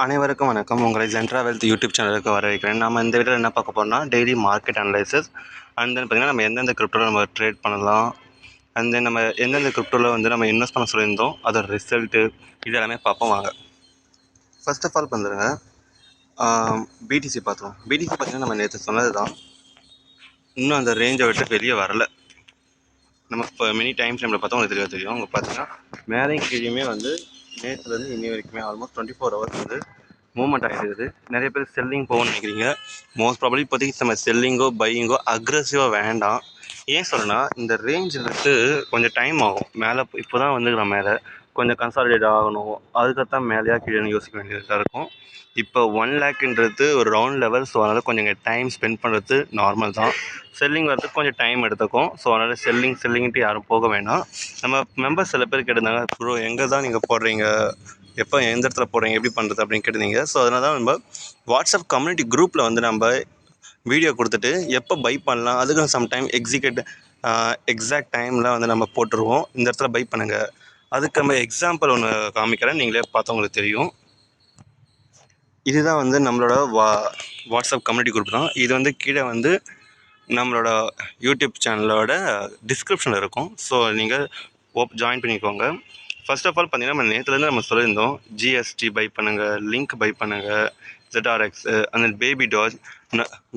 அனைவருக்கும் வணக்கம். உங்களை ஜென்ட்ரா வெல்த் யூடியூப் சேனலுக்கு வரவேற்கிறேன். நம்ம இந்த வீடியோவில் என்ன பார்க்க போறோம்னா, daily market analysis and then பார்த்தீங்கன்னா, நம்ம எந்தெந்த கிரிப்டோவில் நம்ம ட்ரேட் பண்ணலாம், அண்ட் தென் நம்ம எந்தெந்த கிரிப்டோவில் வந்து நம்ம இன்வெஸ்ட் பண்ண சொல்லியிருந்தோம், அதோட ரிசல்ட்டு இது எல்லாமே பார்ப்போம் வாங்க. ஃபர்ஸ்ட் ஆஃப் ஆல் வந்துடுங்க, பிடிசி பார்த்தோம். பிடிசி பார்த்தீங்கன்னா நம்ம நேற்று சொன்னது தான், இன்னும் அந்த ரேஞ்சை விட்டு வெளியே வரல. நம்ம இப்போ மினி டைம் ஃப்ரேமில் பார்த்தா உங்களுக்கு தெரியும். அவங்க பார்த்தீங்கன்னா மேலேயும் கீழேயுமே வந்து நேற்றுலேருந்து இன்னி வரைக்குமே ஆல்மோஸ்ட் 24 ஹவர்ஸ் வந்து மூவ்மெண்ட் ஆகிருக்குது. நிறைய பேர் செல்லிங் போகணும்னு நினைக்கிறீங்க. மோஸ்ட் ப்ராபப்ளி இப்போதைக்கு நம்ம செல்லிங்கோ பையிங்கோ அக்ரெசிவாக வேண்டாம். ஏன் சொல்லுன்னா, இந்த ரேஞ்சில் இருந்து கொஞ்சம் டைம் ஆகும். மேலே இப்போ தான் வந்துக்கிறோம், மேலே கொஞ்சம் கன்சாலிடேட் ஆகணும். அதுக்கத்தான் மேலேயா கீழே யோசிக்க வேண்டியதாக இருக்கும். இப்போ 1 லேக்குன்றது ஒரு ரவுண்ட் லெவல். ஸோ அதனால் கொஞ்சம் டைம் ஸ்பெண்ட் பண்ணுறது நார்மல் தான். செல்லிங் வரதுக்கு கொஞ்சம் டைம் எடுத்துக்கும். ஸோ அதனால் செல்லிங்ட்டு யாரும் போக வேண்டாம். நம்ம மெம்பர்ஸ் சில பேர் கேட்டிருந்தாங்க, ப்ரோ எங்கே தான் நீங்கள் போடுறீங்க, எப்போ எந்த இடத்துல போடுறீங்க, எப்படி பண்ணுறது அப்படின்னு கேட்டிருந்தீங்க. ஸோ அதனால தான் நம்ம வாட்ஸ்அப் கம்யூனிட்டி குரூப்பில் வந்து நம்ம வீடியோ கொடுத்துட்டு எப்போ பை பண்ணலாம், அதுக்கு சம்டைம் எக்ஸாக்ட் டைமில் வந்து நம்ம போட்டுருவோம். இந்த இடத்துல பை பண்ணுங்கள், அதுக்கு நம்ம எக்ஸாம்பிள் ஒன்று காமிக்கிறேன், நீங்களே பார்த்தா உங்களுக்கு தெரியும். இதுதான் வந்து நம்மளோட வாட்ஸ்அப் கம்யூனிட்டி குரூப் தான். இது வந்து கீழே வந்து நம்மளோட யூடியூப் சேனலோட டிஸ்கிரிப்ஷனில் இருக்கும். ஸோ நீங்கள் ஜாயின் பண்ணிக்கோங்க. ஃபர்ஸ்ட் ஆஃப் ஆல் பார்த்தீங்கன்னா, நம்ம நேற்றுலேருந்து நம்ம சொல்லியிருந்தோம், ஜிஎஸ்டி பை பண்ணுங்கள், லிங்க் பை பண்ணுங்கள், ZRX அந்த பேபி டாஜ்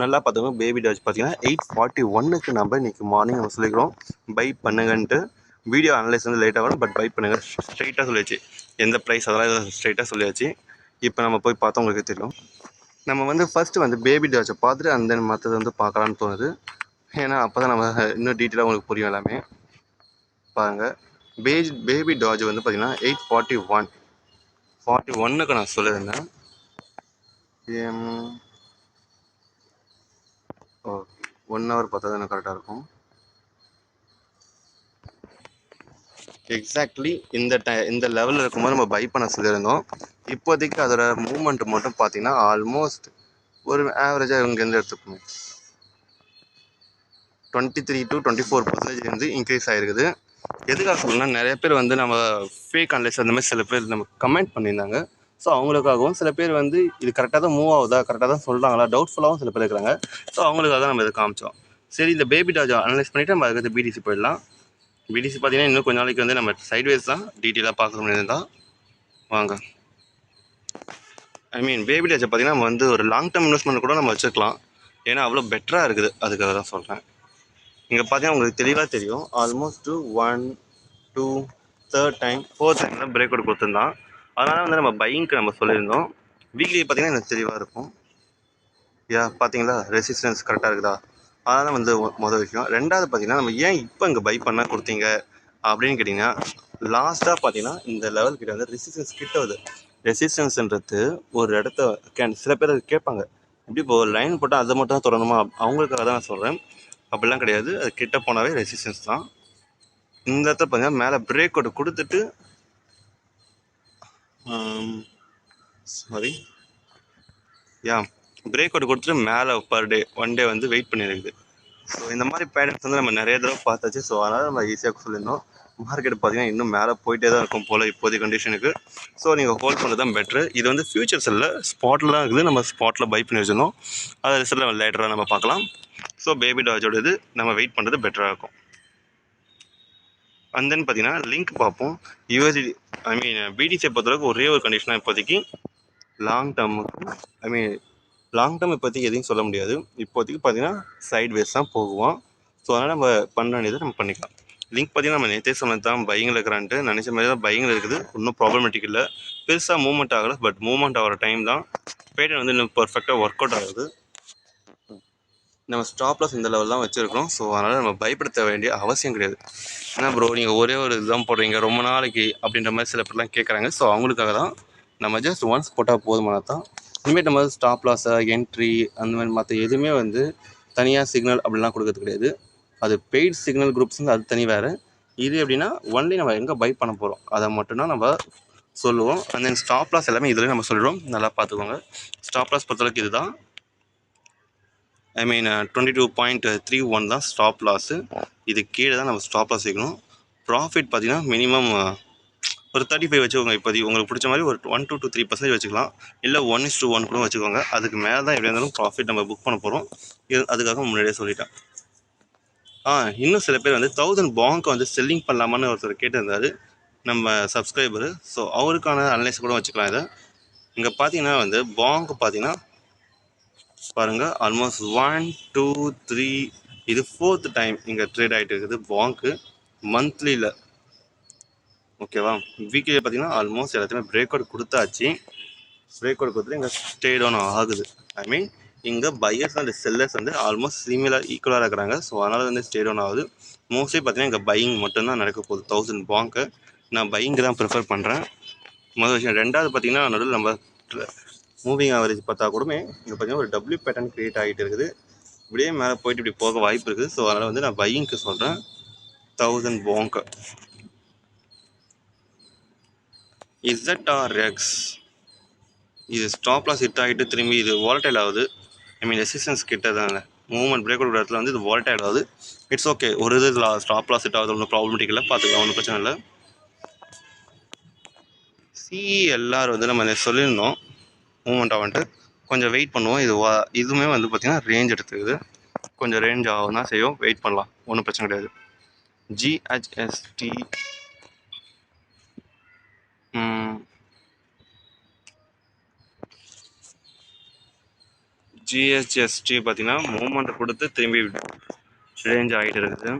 நல்லா பார்த்துக்கோங்க. பேபி டாஜ் பார்த்தீங்கன்னா 841க்கு நம்ம இன்றைக்கி மார்னிங் நம்ம சொல்லிக்கிறோம் பை பண்ணுங்கன்ட்டு. வீடியோ அனலைஸ் வந்து லேட்டாக வரும், பட் பை பண்ணுங்கள் ஸ்ட்ரைட்டாக சொல்லியாச்சு. எந்த ப்ரைஸ் அதெல்லாம் ஸ்ட்ரைட்டாக சொல்லியாச்சு. இப்போ நம்ம போய் பார்த்தா உங்களுக்கு தெரியும். நம்ம வந்து ஃபஸ்ட்டு வந்து பேபி டாஜை பார்த்துட்டு அந்த தென் மற்றது வந்து பார்க்கலான்னு தோணுது. ஏன்னா அப்போ தான் நம்ம இன்னும் டீட்டெயிலாக உங்களுக்கு புரியும் எல்லாமே. பாருங்கள், பேபி டாஜ் வந்து பார்த்திங்கன்னா 841க்கு நான் சொல்லியிருந்தேன். ஓகே, 1 ஹவர் பார்த்தா தான் எனக்கு கரெக்டாக இருக்கும். எக்ஸாக்ட்லி இந்த லெவலில் இருக்கும்போது நம்ம பை பண்ண சொல்லியிருந்தோம். இப்போதைக்கு அதோட மூவ்மெண்ட் மட்டும் பார்த்தீங்கன்னா ஆல்மோஸ்ட் ஒரு ஆவரேஜாக இங்கேருந்து எடுத்துக்கோங்க, 23 to 24% வந்து இன்க்ரீஸ் ஆகிருக்குது. எதுக்காக சொல்லணும்னா, நிறைய பேர் வந்து நம்ம ஃபேக் அனலைஸ் அந்த மாதிரி சில பேர் நம்ம கமெண்ட் பண்ணியிருந்தாங்க. ஸோ அவங்களுக்காகவும் சில பேர் வந்து இது கரெக்டாக தான் மூவ் ஆகுதா, கரெக்டாக தான் சொல்கிறாங்களா, டவுட்ஃபுல்லாகவும் சில பேர் இருக்கிறாங்க. ஸோ அவங்களுக்காக தான் நம்ம இதை காமிச்சோம். சரி, இந்த பேபி டாஜ் அனலைஸ் பண்ணிவிட்டு நம்ம அதுக்கு பிடிசி போயிடலாம். பிடிசி பார்த்தீங்கன்னா இன்னும் கொஞ்ச நாளைக்கு வந்து நம்ம சைட்வேஸ் தான் டீட்டெயிலாக பார்க்க முடியாது தான். வாங்க, பேபி டாஜை பார்த்தீங்கன்னா நம்ம வந்து ஒரு லாங் டேர்ம் இன்வெஸ்ட்மெண்ட் கூட நம்ம வச்சுக்கலாம். ஏன்னா அவ்வளோ பெட்டராக இருக்குது, அதுக்காக தான் சொல்கிறேன். இங்கே பார்த்தீங்கன்னா உங்களுக்கு தெளிவாக தெரியும், almost 1 2 3rd time 4th time தான் பிரேக் அவுட் கொடுத்துருந்தான். அதனால் வந்து நம்ம பையிங்க்கு நம்ம சொல்லியிருந்தோம். வீக்லி பார்த்தீங்கன்னா எனக்கு தெளிவாக இருக்கும். பார்த்தீங்களா, ரெசிஸ்டன்ஸ் கரெக்டாக இருக்குதா, அதனால் வந்து மொதல் விஷயம். ரெண்டாவது பார்த்தீங்கன்னா, நம்ம ஏன் இப்போ இங்கே பை பண்ணால் கொடுத்தீங்க அப்படின்னு கேட்டிங்கன்னா, லாஸ்ட்டாக பார்த்தீங்கன்னா இந்த லெவல் கிட்ட வந்து ரெசிஸ்டன்ஸ் கிட்ட வருது. ரெசிஸ்டன்ஸ்ன்றது ஒரு இடத்த சில பேர் கேட்பாங்க, இப்படி இப்போ ஒரு லைன் போட்டால் அதை மட்டும் தான் தொடரணுமா, அவங்களுக்காக தான் நான் சொல்கிறேன். அப்படிலாம் கிடையாது, அது கிட்ட போனாவே ரெசிஸ்டன்ஸ் தான். இந்த இடத்துல பார்த்தீங்கன்னா மேலே பிரேக் அவுட் கொடுத்துட்டு பிரேக் அவுட் கொடுத்துட்டு மேலே பர் டே 1 டே வந்து வெயிட் பண்ணியிருக்குது. ஸோ இந்த மாதிரி பேட்டர்ன்ஸ் வந்து நம்ம நிறைய தடவை பார்த்தாச்சு. ஸோ அதனால் நம்ம ஈஸியாக சொல்லியிருந்தோம். மார்க்கெட் பார்த்தீங்கன்னா இன்னும் மேலே போயிட்டே தான் இருக்கும் போல் இப்போதைய கண்டிஷனுக்கு. ஸோ நீங்கள் ஹோல்ட் பண்ணுறது தான் பெட்ரு. இது வந்து ஃபியூச்சர்ஸ் இல்லை, ஸ்பாட்டில் தான் இருக்குது. நம்ம ஸ்பாட்டில் பை பண்ணி வச்சிடணும். அதை ரிசல்ட் நம்ம லேட்டராக நம்ம பார்க்கலாம். ஸோ பேபி டாஜோட இது நம்ம வெயிட் பண்ணுறது பெட்டராக இருக்கும். அண்ட் தென் பார்த்தீங்கன்னா லிங்க் பார்ப்போம். யூஎஸ்டி பிடிசியை பொறுத்தளவுக்கு ஒரே ஒரு கண்டிஷனாக இப்போதைக்கு லாங் டேர்முக்கு லாங் டேர்ம் இப்போதைக்கு எதையும் சொல்ல முடியாது. இப்போதைக்கு பார்த்தீங்கன்னா சைட் வேஸ் தான் போகுவோம். ஸோ அதனால் நம்ம பண்ண வேண்டியதை நம்ம பண்ணிக்கலாம். லிங்க் பார்த்தீங்கன்னா நம்ம நேற்றே சொன்னது தான், பையிங்கில் இருக்கிறான்ட்டு நினச்ச மாதிரி தான் பையிங்கில் இருக்குது. ஒன்றும் ப்ராப்ளமேட்டிக் இல்லை, பெருசாக மூவ்மெண்ட் ஆகலை. பட் மூவ்மெண்ட் ஆகிற டைம் தான் பேட்டர்ன் வந்து இன்னும் பர்ஃபெக்டாக ஒர்க் அவுட் ஆகுது. நம்ம ஸ்டாப் லாஸ் இந்த லெவல் தான் வச்சுருக்கோம். ஸோ அதனால் நம்ம பயப்படுத்த வேண்டிய அவசியம் கிடையாது. ஏன்னா ப்ரோ நீங்கள் ஒரே ஒரு இதுதான் போடுறீங்க ரொம்ப நாளைக்கு அப்படின்ற மாதிரி சில பேர்லாம் கேட்குறாங்க. ஸோ அவங்களுக்காக தான் நம்ம ஜஸ்ட் ஒன்ஸ் போட்டால் போதுமானது தான். இனிமேல் நம்ம ஸ்டாப் லாஸை என்ட்ரி அந்த மாதிரி மற்ற எதுவுமே வந்து தனியாக சிக்னல் அப்படிலாம் கொடுக்கறது கிடையாது. அது பெய்ட் சிக்னல் குரூப்ஸ் வந்து அது தனி வேறு. இது எப்படின்னா ஒன்லி நம்ம எங்கே பை பண்ண போகிறோம் அதை மட்டும்தான் நம்ம சொல்லுவோம். அண்ட் தென் ஸ்டாப் லாஸ் எல்லாமே இதில் நம்ம சொல்லிடுவோம், நல்லா பார்த்துக்கோங்க. ஸ்டாப் லாஸ் பொறுத்தளவுக்கு இதுதான், 22.31 தான் ஸ்டாப் லாஸு. இது கீழே தான் நம்ம ஸ்டாப் லாஸ் வைக்கணும். ப்ராஃபிட் பார்த்திங்கன்னா மினிமம் ஒரு 35 வச்சுக்கோங்க. இப்போதைக்கு உங்களுக்கு பிடிச்ச மாதிரி ஒரு 1 to 3% வச்சுக்கலாம். இல்லை 1:1 கூட வச்சுக்கோங்க. அதுக்கு மேலே தான் எப்படியா இருந்தாலும் ப்ராஃபிட் நம்ம புக் பண்ண போகிறோம். அதுக்காக முன்னாடியே சொல்லிட்டேன். இன்னும் சில பேர் வந்து 1000 பாங்க் வந்து செல்லிங் பண்ணலாமான்னு ஒருத்தர் கேட்டிருந்தாரு நம்ம சப்ஸ்கிரைபரு. ஸோ அவருக்கான அனலைஸ் கூட வச்சுக்கலாம். இதை இங்கே பார்த்தீங்கன்னா வந்து பாங்க் பார்த்தீங்கன்னா பாருங்கள், ஆல்மோஸ்ட் 1 2 3 இது 4th டைம் இங்கே ட்ரேட் ஆகிட்டு இருக்குது பாங்க்கு மந்த்லியில். ஓகேவா, வீக்லியில் பார்த்தீங்கன்னா ஆல்மோஸ்ட் எல்லாத்தையுமே பிரேக் அவுட் கொடுத்தாச்சு. பிரேக் அவுட் கொடுத்துட்டு இங்கே ஸ்டே டவுன் ஆகுது. ஐ மீன் இங்கே பையர்ஸ் அண்ட் செல்லர்ஸ் வந்து ஆல்மோஸ்ட் சிமிலர் ஈக்குவலாக இருக்கிறாங்க. ஸோ அதனால் வந்து ஸ்டே டவுன் ஆகுது. மோஸ்ட்லி பார்த்தீங்கன்னா இங்கே பையிங் மட்டும்தான் நடக்க போகுது. 1000 பாங்க்கு நான் பையிங்கு தான் ப்ரிஃபர் பண்ணுறேன். முதல் விஷயம். ரெண்டாவது பார்த்தீங்கன்னா நடுவில் நம்ம மூவிங் ஆவரேஜ் பார்த்தா கூடமே இங்கே பார்த்தீங்கன்னா ஒரு டபிள்யூ பேட்டர்ன் க்ரியேட் ஆகிட்டு இருக்குது. இப்படியே மேலே போயிட்டு இப்படி போக வாய்ப்பு இருக்குது. ஸோ அதனால் வந்து நான் பையிங்க்கு சொல்கிறேன் 1000 பாங்க்கு. ZRX இது ஸ்டாப் லாஸ் ஹிட் ஆகிட்டு திரும்பி இது வாலடைல் ஆகுது. ஐ மீன் ரெசிஸ்டன்ஸ் கிட்ட தாங்க மூவ்மெண்ட் பிரேக் அவுட் இடத்துல வந்து இது வாலடைல் ஆகுது. It's okay. ஒரு இது ஸ்டாப் லாஸ் ஹிட் ஆகுது, ஒன்றும் ப்ராப்ளமேட்டிக் இல்லை, பார்த்துக்கலாம், ஒன்றும் பிரச்சனை இல்லை. CELR வந்து நம்ம சொல்லியிருந்தோம் மூவ்மெண்ட் ஆகிட்டு கொஞ்சம் வெயிட் பண்ணுவோம். இதுவுமே வந்து பார்த்திங்கன்னா ரேஞ்ச் எடுத்துக்குது. கொஞ்சம் ரேஞ்ச் ஆகும் தான் செய்யும், வெயிட் பண்ணலாம், ஒன்றும் பிரச்சனை கிடையாது. GHST பார்த்தீங்கன்னா மூவ்மெண்ட்டை கொடுத்து திரும்பி ரேஞ்ச் ஆகிட்டு இருக்குது.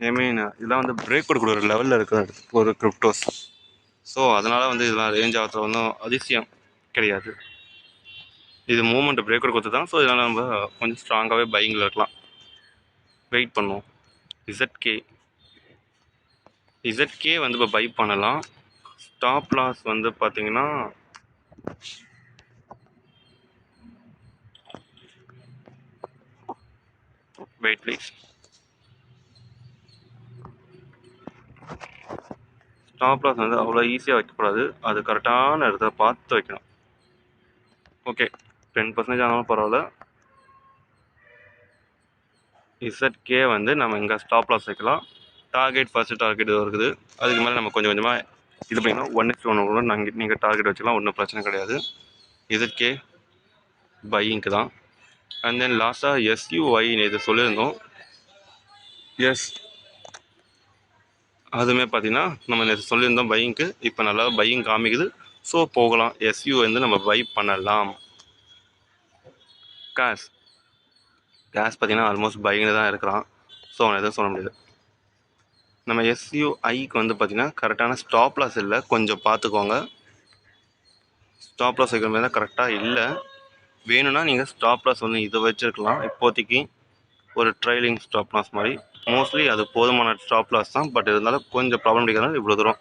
ஐ மீன் இதெல்லாம் வந்து பிரேக் அவுட் கொடுக்குற லெவலில் இருக்கிற ஒரு கிரிப்டோஸ். ஸோ அதனால் வந்து இதெல்லாம் ரேஞ்ச் ஆகிறது ஒன்றும் அதிசயம் கிடையாது. இது மூவ்மெண்ட்டை பிரேக் அவுட் கொடுத்து தான். ஸோ இதனால் நம்ம கொஞ்சம் ஸ்ட்ராங்காகவே பையிங்கில் இருக்கலாம். வெயிட் பண்ணுவோம். ZK வந்து இப்போ பை பண்ணலாம். ஸ்டாப் லாஸ் வந்து பார்த்தீங்கன்னா வெயிட் ப்ளீஸ். ஸ்டாப் லாஸ் வந்து அவ்வளோ ஈஸியாக வைக்கக்கூடாது. அது கரெக்டான இடத்துல பார்த்து வைக்கணும். ஓகே, 10% ஆனாலும் பரவாயில்ல. ZK வந்து நம்ம இங்கே ஸ்டாப் லாஸ் வைக்கலாம். டார்கெட் ஃபர்ஸ்ட் டார்கெட் இருக்குது. அதுக்கு மேலே நம்ம கொஞ்சம் கொஞ்சமாக இது பண்ணிக்கலாம். 1:1 கூட நீங்கள் டார்கெட் வச்சுக்கலாம், ஒன்றும் பிரச்சனை கிடையாது. ZK பையிங்க்கு தான். அண்ட் தென் லாஸ்ட்டாக SUI இது சொல்லியிருந்தோம். அதுவுமே பார்த்தீங்கன்னா நம்ம நேற்று சொல்லியிருந்தோம் பையிங்க்கு. இப்போ நல்லா பையிங் காமிக்குது. ஸோ போகலாம். SU வந்து நம்ம பை பண்ணலாம். கேஷ் பார்த்தீங்கன்னா ஆல்மோஸ்ட் பையிங்கில் தான் இருக்கிறான். ஸோ அவனை எதுவும் சொல்ல முடியாது. நம்ம SUIக்கு வந்து பார்த்திங்கன்னா கரெக்டான ஸ்டாப் லாஸ் இல்லை, கொஞ்சம் பார்த்துக்கோங்க. ஸ்டாப் லாஸ் வைக்கிற மாதிரி தான் கரெக்டாக இல்லை. வேணும்னா நீங்கள் ஸ்டாப் லாஸ் வந்து இதை வச்சுருக்கலாம். இப்போதைக்கு ஒரு ட்ரைலிங் ஸ்டாப் லாஸ் மாதிரி. மோஸ்ட்லி அது போதுமான ஸ்டாப் லாஸ் தான். பட் இருந்தாலும் கொஞ்சம் ப்ராப்ளம் இருக்கிறதுனால இவ்வளோ தூரம்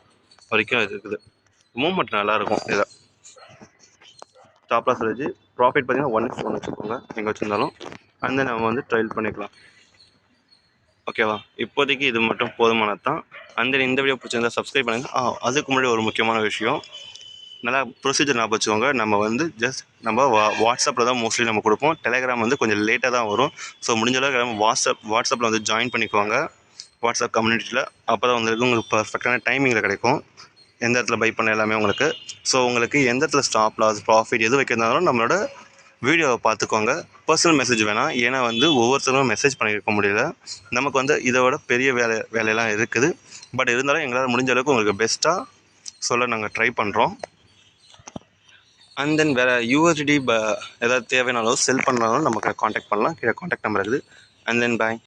வரைக்கும் இது இருக்குது. மூவ்மெண்ட் நல்லாயிருக்கும். இதை ஸ்டாப் லாஸ் வச்சு ப்ராஃபிட் பார்த்தீங்கன்னா 1:1 வச்சுக்கோங்க நீங்கள் வச்சுருந்தாலும். அந்த நம்ம வந்து ட்ரையல் பண்ணிக்கலாம். ஓகேவா, இப்போதைக்கு இது மட்டும் போதுமானது தான். அந்த இந்த வீடியோ பிடிச்சிருந்தா சப்ஸ்கிரைப் பண்ணுங்கள். அதுக்கு முன்னாடி ஒரு முக்கியமான விஷயம், நல்லா ப்ரொசீஜர் ஞாபகம் வச்சுக்கோங்க. நம்ம வந்து நம்ம வாட்ஸ்அப்பில் தான் மோஸ்ட்லி நம்ம கொடுப்போம். டெலிகிராம் வந்து கொஞ்சம் லேட்டாக தான் வரும். ஸோ முடிஞ்ச அளவுக்கு நம்ம வாட்ஸ்அப்பில் வந்து ஜாயின் பண்ணிக்குவாங்க. வாட்ஸ்அப் கம்யூனிட்டியில். அப்போ தான் வந்து உங்களுக்கு பர்ஃபெக்டான டைமிங்கில் கிடைக்கும். எந்த இடத்துல பை பண்ண எல்லாமே உங்களுக்கு. ஸோ உங்களுக்கு எந்த இடத்துல ஸ்டாப் லாஸ் ப்ராஃபிட் எது வைக்கிறதாலும் நம்மளோட வீடியோவை பார்த்துக்கோங்க. பர்சனல் மெசேஜ் வேணாம். ஏன்னா வந்து ஒவ்வொருத்தரும் மெசேஜ் பண்ணியிருக்க முடியல. நமக்கு வந்து இதோட பெரிய வேலையெல்லாம் இருக்குது. பட் இருந்தாலும் எங்களால் முடிஞ்ச அளவுக்கு உங்களுக்கு பெஸ்ட்டாக சொல்ல நாங்கள் ட்ரை பண்ணுறோம். அண்ட் தென் வேறு USD ஏதாவது தேவைனாலும் செல் பண்ணாலும் நமக்கு காண்டாக்ட் பண்ணலாம். கீழே காண்டாக்ட் நம்பர் இருக்குது. And then bye.